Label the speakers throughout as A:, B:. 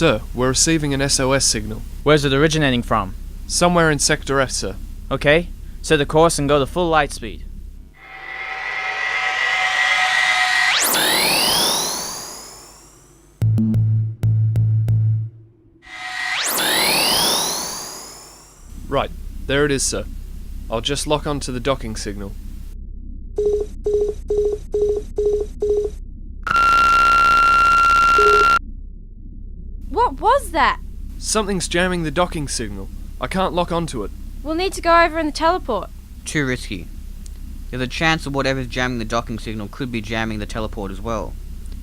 A: Sir, we're receiving an SOS signal.
B: Where's it originating from?
A: Somewhere in Sector F, sir.
B: Okay, set the course and go to full light speed.
A: Right, there it is, sir. I'll just lock onto the docking signal.
C: What was that?
A: Something's jamming the docking signal. I can't lock onto it.
C: We'll need to go over in the teleport.
D: Too risky. There's a chance that whatever's jamming the docking signal could be jamming the teleport as well,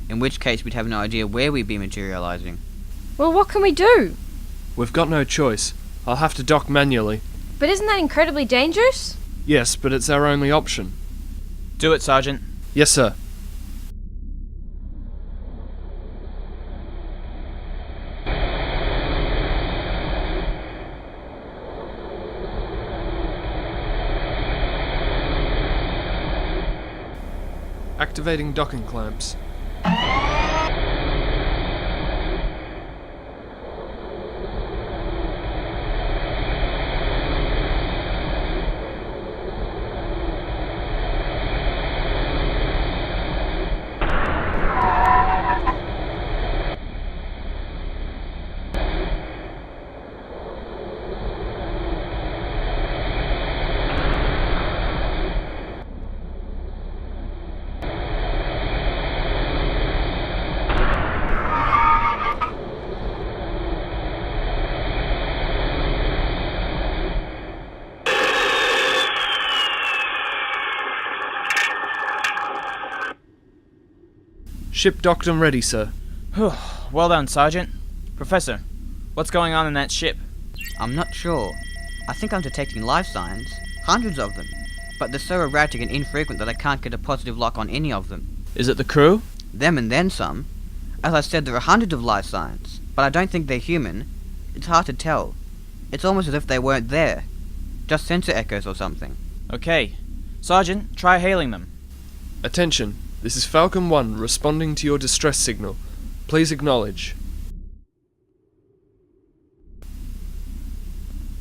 D: in which case we'd have no idea where we'd be materializing.
C: Well, what can we do?
A: We've got no choice. I'll have to dock manually.
C: But isn't that incredibly dangerous?
A: Yes, but it's our only option.
B: Do it, Sergeant.
A: Yes, sir. Activating docking clamps. Ship docked and ready, sir.
B: Well done, Sergeant. Professor, what's going on in that ship?
D: I'm not sure. I think I'm detecting life signs. Hundreds of them. But they're so erratic and infrequent that I can't get a positive lock on any of them.
B: Is it the crew?
D: Them and then some. As I said, there are hundreds of life signs, but I don't think they're human. It's hard to tell. It's almost as if they weren't there. Just sensor echoes or something.
B: Okay. Sergeant, try hailing them.
A: Attention. This is Falcon 1 responding to your distress signal. Please acknowledge.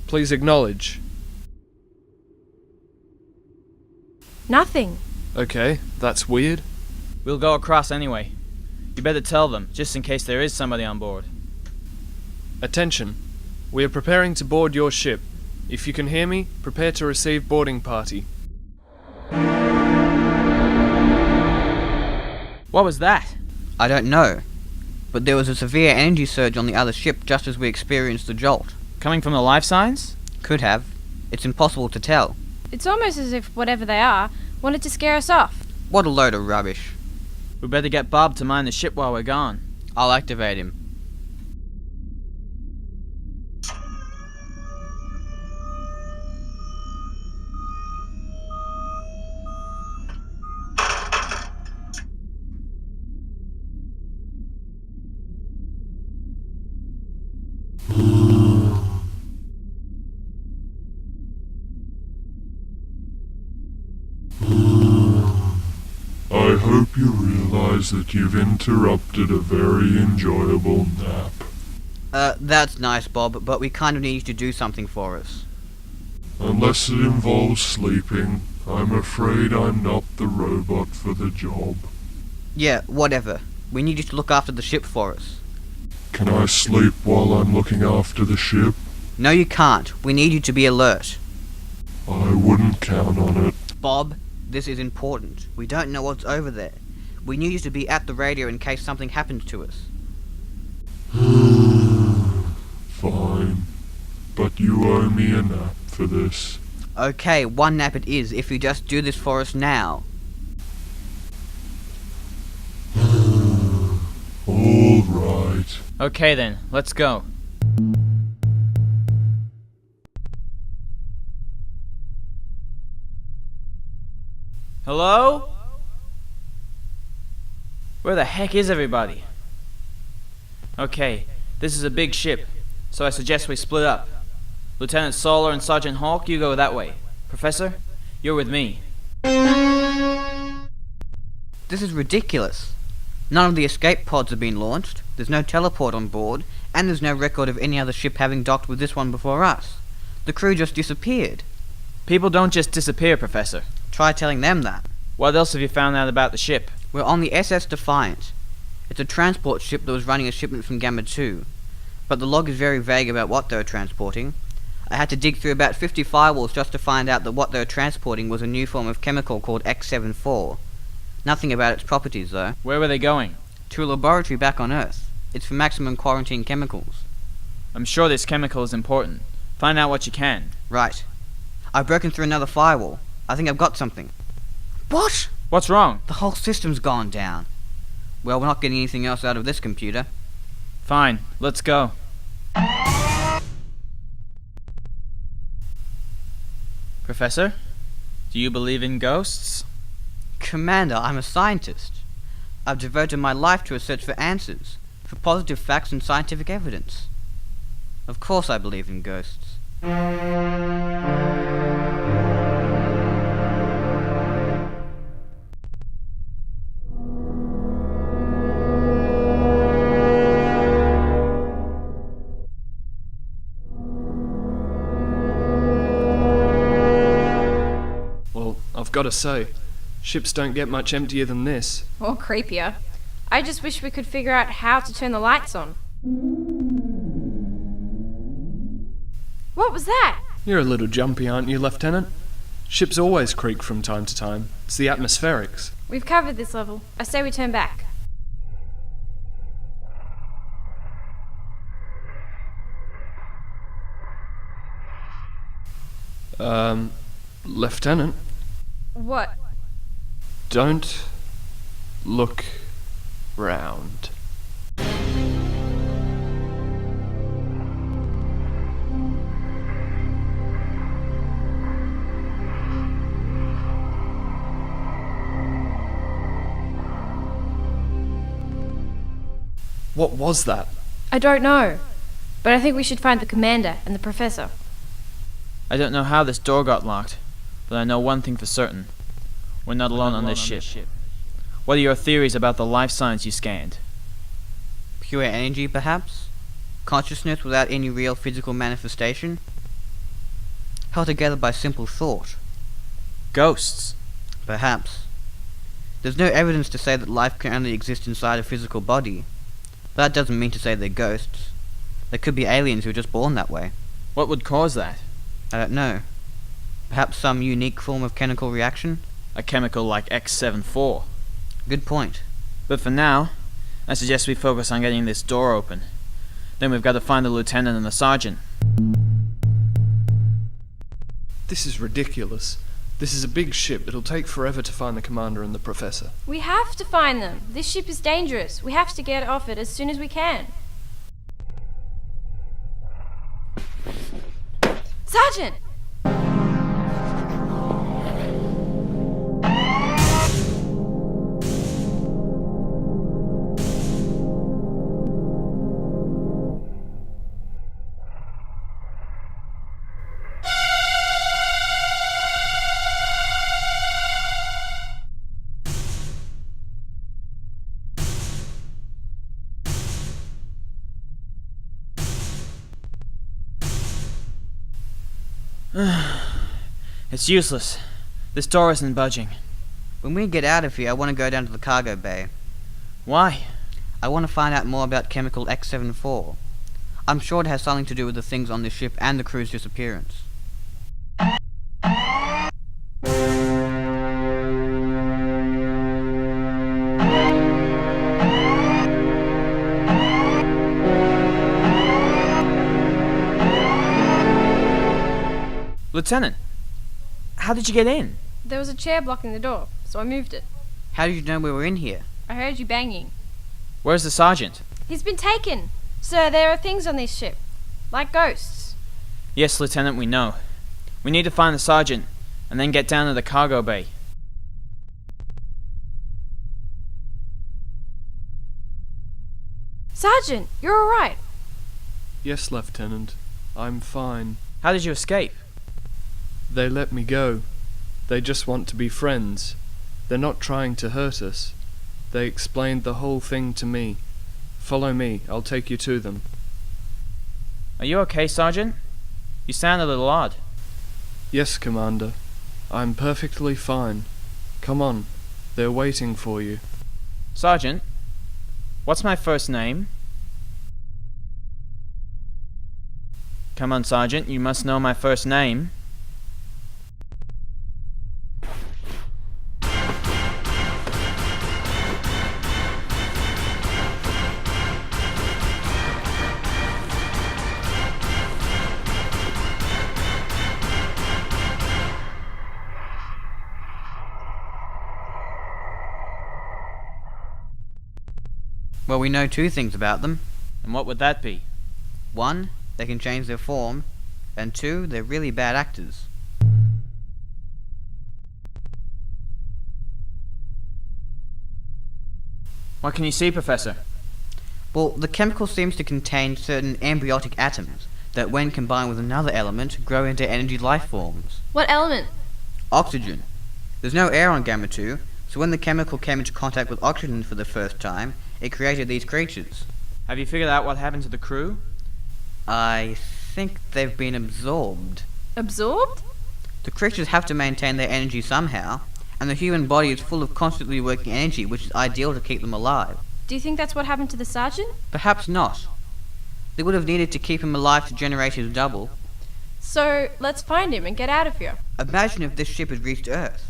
A: Please acknowledge.
C: Nothing.
A: Okay, that's weird.
B: We'll go across anyway. You better tell them, just in case there is somebody on board.
A: Attention. We are preparing to board your ship. If you can hear me, prepare to receive boarding party.
B: What was that?
D: I don't know. But there was a severe energy surge on the other ship just as we experienced the jolt.
B: Coming from the life signs?
D: Could have. It's impossible to tell.
C: It's almost as if whatever they are wanted to scare us off.
D: What a load of rubbish.
B: We better get Bob to mind the ship while we're gone.
D: I'll activate him.
E: I hope you realize that you've interrupted a very enjoyable nap.
D: That's nice, Bob, but we kind of need you to do something for us.
E: Unless it involves sleeping, I'm afraid I'm not the robot for the job.
D: Yeah, whatever. We need you to look after the ship for us.
E: Can I sleep while I'm looking after the ship?
D: No, you can't. We need you to be alert.
E: I wouldn't count on it.
D: Bob, this is important. We don't know what's over there. We need you to be at the radio in case something happens to us.
E: Fine. But you owe me a nap for this.
D: Okay, one nap it is if you just do this for us now.
E: All right.
B: Okay then, let's go. Hello? Where the heck is everybody? Okay, this is a big ship, so I suggest we split up. Lieutenant Solar and Sergeant Hawk, you go that way. Professor, you're with me.
D: This is ridiculous. None of the escape pods have been launched, there's no teleport on board, And there's no record of any other ship having docked with this one before us. The crew just disappeared.
B: People don't just disappear, Professor.
D: Try telling them that.
B: What else have you found out about the ship?
D: We're on the SS Defiant. It's a transport ship that was running a shipment from Gamma 2. But the log is very vague about what they were transporting. I had to dig through about 50 firewalls just to find out that what they were transporting was a new form of chemical called X74. Nothing about its properties, though.
B: Where were they going?
D: To a laboratory back on Earth. It's for maximum quarantine chemicals.
B: I'm sure this chemical is important. Find out what you can.
D: Right. I've broken through another firewall. I think I've got something. What?
B: What's wrong?
D: The whole system's gone down. Well, we're not getting anything else out of this computer.
B: Fine, let's go. Professor, do you believe in ghosts?
D: Commander, I'm a scientist. I've devoted my life to a search for answers, for positive facts and scientific evidence. Of course I believe in ghosts.
A: Well, I've got to say, ships don't get much emptier than this.
C: Or creepier. I just wish we could figure out how to turn the lights on. What was that?
A: You're a little jumpy, aren't you, Lieutenant? Ships always creak from time to time. It's the atmospherics.
C: We've covered this level. I say we turn back.
A: Lieutenant,
C: What?
A: don't look round. What was that?
C: I don't know. But I think we should find the commander and the professor.
B: I don't know how this door got locked, but I know one thing for certain. We're not alone on this ship. What are your theories about the life signs you scanned?
D: Pure energy, perhaps? Consciousness without any real physical manifestation? Held together by simple thought?
B: Ghosts.
D: Perhaps. There's no evidence to say that life can only exist inside a physical body. But that doesn't mean to say they're ghosts. They could be aliens who were just born that way.
B: What would cause that?
D: I don't know. Perhaps some unique form of chemical reaction?
B: A chemical like X74.
D: Good point.
B: But for now, I suggest we focus on getting this door open. Then we've got to find the lieutenant and the sergeant.
A: This is ridiculous. This is a big ship. It'll take forever to find the commander and the professor.
C: We have to find them. This ship is dangerous. We have to get off it as soon as we can. Sergeant!
B: It's useless. This door isn't budging.
D: When we get out of here, I want to go down to the cargo bay.
B: Why?
D: I want to find out more about chemical X74. I'm sure it has something to do with the things on this ship and the crew's disappearance.
B: Lieutenant, how did you get in?
C: There was a chair blocking the door, so I moved it.
D: How did you know we were in here?
C: I heard you banging.
B: Where's the sergeant?
C: He's been taken. Sir, there are things on this ship. Like ghosts.
B: Yes, Lieutenant, we know. We need to find the sergeant, and then get down to the cargo bay.
C: Sergeant, you're alright.
A: Yes, Lieutenant. I'm fine.
B: How did you escape?
A: They let me go. They just want to be friends. They're not trying to hurt us. They explained the whole thing to me. Follow me. I'll take you to them.
B: Are you okay, Sergeant? You sound a little odd.
A: Yes, Commander. I'm perfectly fine. Come on. They're waiting for you.
B: Sergeant, what's my first name? Come on, Sergeant, you must know my first name.
D: Well, we know two things about them.
B: And what would that be?
D: One, they can change their form, and two, they're really bad actors.
B: What can you see, Professor?
D: Well, the chemical seems to contain certain embryotic atoms that, when combined with another element, grow into energy life forms.
C: What element?
D: Oxygen. There's no air on Gamma 2, so when the chemical came into contact with oxygen for the first time, it created these creatures.
B: Have you figured out what happened to the crew?
D: I think they've been absorbed.
C: Absorbed?
D: The creatures have to maintain their energy somehow, and the human body is full of constantly working energy, which is ideal to keep them alive.
C: Do you think that's what happened to the sergeant?
D: Perhaps not. They would have needed to keep him alive to generate his double.
C: So, let's find him and get out of here.
D: Imagine if this ship had reached Earth.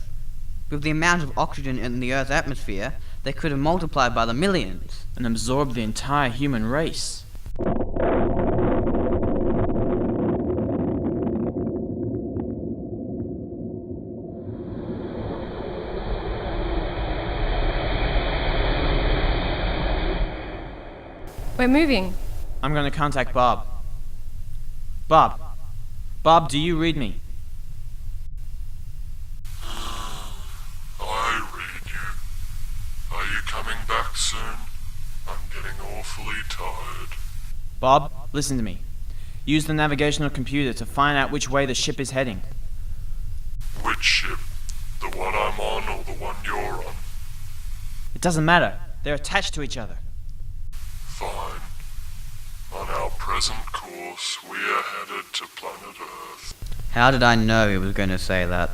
D: With the amount of oxygen in the Earth's atmosphere, they could have multiplied by the millions.
B: And absorbed the entire human race.
C: We're moving.
B: I'm going to contact Bob. Bob. Bob, do you read me?
E: I read you. Are you coming back soon? I'm getting awfully tired.
B: Bob, listen to me. Use the navigational computer to find out which way the ship is heading.
E: Which ship? The one I'm on or the one you're on?
B: It doesn't matter. They're attached to each other.
E: Fine. On our present course, we are headed to planet Earth.
D: How did I know he was going to say that?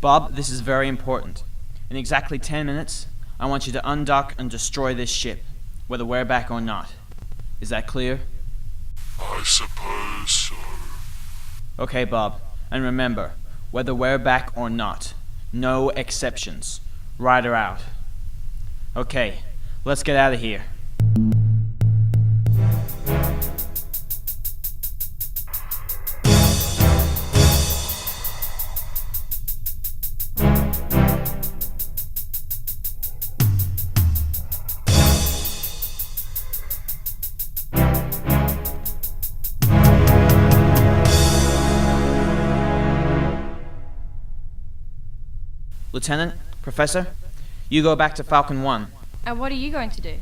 B: Bob, this is very important. In exactly 10 minutes, I want you to undock and destroy this ship, whether we're back or not. Is that clear?
E: I suppose so.
B: Okay, Bob. And remember, whether we're back or not, no exceptions. Ryder out. Okay, let's get out of here. Lieutenant, Professor, you go back to Falcon 1.
C: And what are you going to do?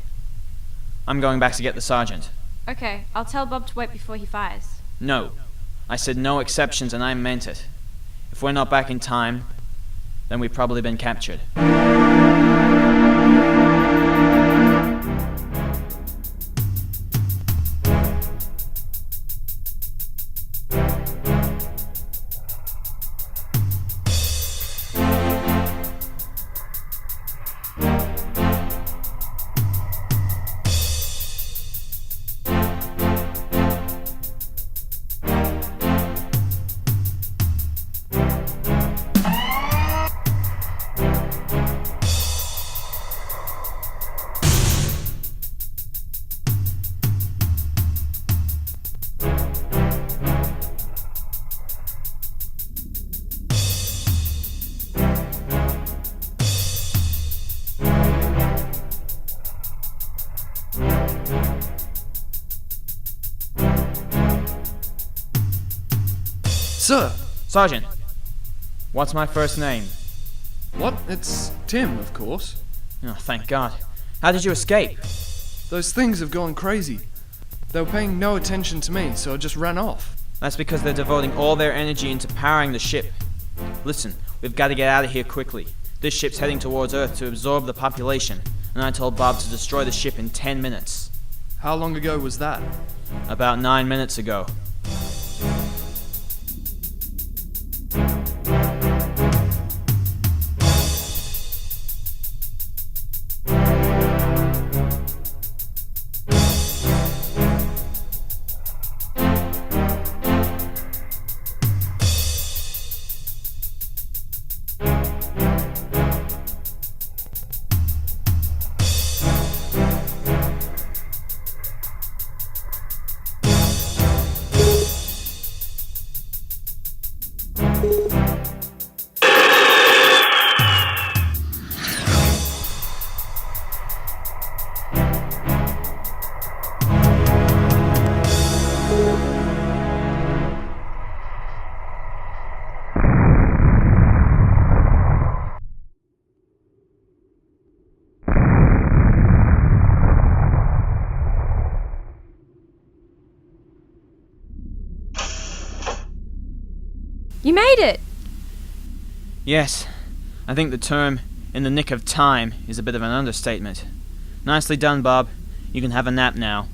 B: I'm going back to get the sergeant.
C: Okay, I'll tell Bob to wait before he fires.
B: No. I said no exceptions and I meant it. If we're not back in time, then we've probably been captured.
A: Sir!
B: Sergeant, what's my first name?
A: What? It's Tim, of course.
B: Oh, thank God. How did you escape?
A: Those things have gone crazy. They were paying no attention to me, so I just ran off.
B: That's because they're devoting all their energy into powering the ship. Listen, we've got to get out of here quickly. This ship's heading towards Earth to absorb the population, and I told Bob to destroy the ship in 10 minutes.
A: How long ago was that?
B: About 9 minutes ago.
C: You made it!
B: Yes, I think the term "in the nick of time" is a bit of an understatement. Nicely done, Bob. You can have a nap now.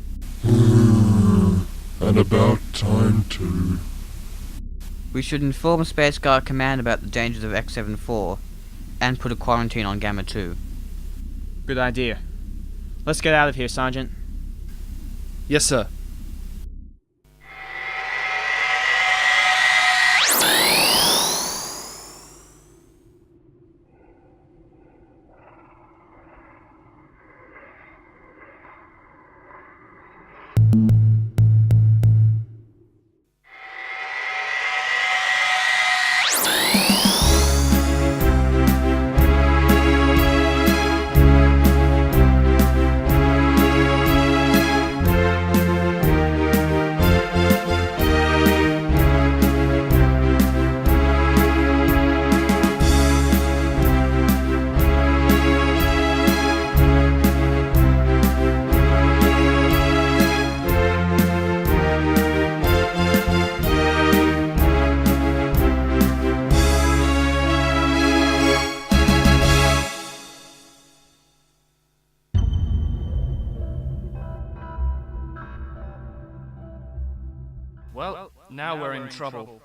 E: And about time too.
D: We should inform Space Guard Command about the dangers of X74 and put a quarantine on Gamma 2.
B: Good idea. Let's get out of here, Sergeant.
A: Yes, sir. Well, now we're in trouble.